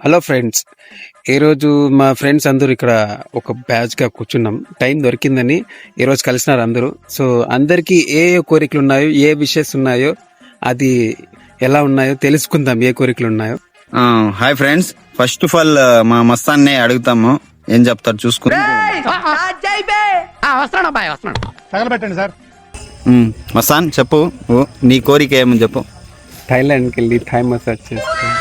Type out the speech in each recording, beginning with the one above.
Hello friends, ఈరోజు మా friends అందరూ ఇక్కడ ఒక బ్యాచ్గా కూర్చున్నాం. టైం దొరికిందని ఈరోజు కలిసినారు అందరూ. సో అందరికీ ఏ ఏ కోరికలు ఉన్నాయో, ఏ విషెస్ ఉన్నాయో, అది ఎలా ఉన్నాయో తెలుసుకుందాం. ఏ కోరికలు ఉన్నాయో. Hi friends, first of all మా మస్తాన్ని అడుగుతాము, ఏం చెప్తారు చూసుకుందాం. తగలబెట్టండి సార్. మస్తాన్ చెప్పు, నీ కోరిక ఏమని చెప్పు. థాయిలాండ్కి వెళ్ళి థాయ్ మసాజ్ చేస్తాం.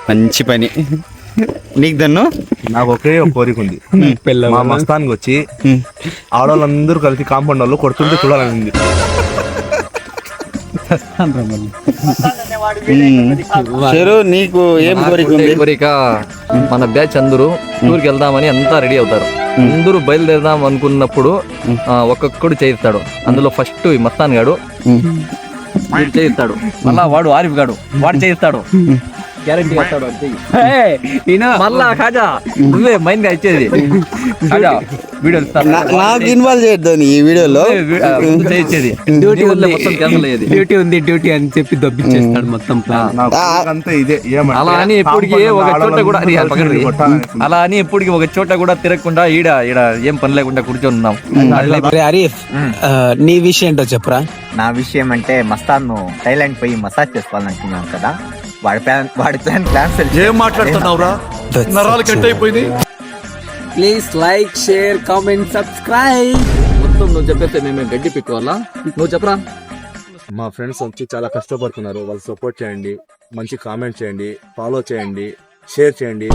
మంచి పని. నీకు దన్ను? నాకు ఒకే ఒక కోరిక ఉంది. మా మస్తాన్కి వచ్చి ఉమ్, ఆడవాళ్ళందరూ కలిసి కాంపౌండ్ వాళ్ళు కొడుతుంటే చూడాలని ఉంది. చెరు, నీకు ఏం కోరిక ఉంది? కోరిక మన బ్యాచ్ అందరూ టూర్కి వెళ్దామని అంతా రెడీ అవుతారు. అందరూ బయలుదేరదాం అనుకున్నప్పుడు ఒక్కొక్కడు చేయిస్తాడు. అందులో ఫస్ట్ మస్తాన్ గాడు వీడు చేయిస్తాడు. మళ్ళా వాడు ఆరిఫ్ గాడు వాడు చేయిస్తాడు. గ్యారెంటీ వస్తాడు అది చెయ్యి. మళ్ళా ఖాజా నువ్వే మైండ్ గా ఇచ్చేది. ఖాజా వీడియో నాకు ఇన్వాల్వ్ చేయొద్దు ఈ వీడియోలో. చేయించేది. డ్యూటీ ఉంది, మొత్తం క్యాన్సిల్ అయ్యేది. డ్యూటీ అని చెప్పి దొబ్బిచ్చేస్తాడు మొత్తం ప్లాన్. నా కోరిక అంతా ఇదే. ఏమంటే అలా అని ఎప్పటికీ ఒక చోట కూడా ఆడవాళ్ళందరూ కలిసి కొట్టాలని. అలా అని ఎప్పటికి ఒక చోట కూడా తిరగకుండా ఈడ ఈడ ఏం పని లేకుండా కూర్చొని ఉన్నాం. అరే హరీఫ్, నీ విషయం ఏంటో చెప్పరా. నా విషయం అంటే మస్తాన్ థైలాండ్ పోయి మసాజ్ చేసుకోవాలనుకున్నాను కదా, వాడి ప్లాన్ ఏం మాట్లాడుతున్నావురా? నరాలు కట్ అయిపోయింది. Please like, share, comment, subscribe. మొత్తం నువ్వు చెప్పేస్తే మేము గడ్డి పిక్కోవాలా? నువ్వు చెప్పరా. మా ఫ్రెండ్స్ వచ్చి చాలా కష్టపడుతున్నారు. వాళ్ళు సపోర్ట్ చేయండి, మంచి కామెంట్ చేయండి, ఫాలో చేయండి, షేర్ చేయండి.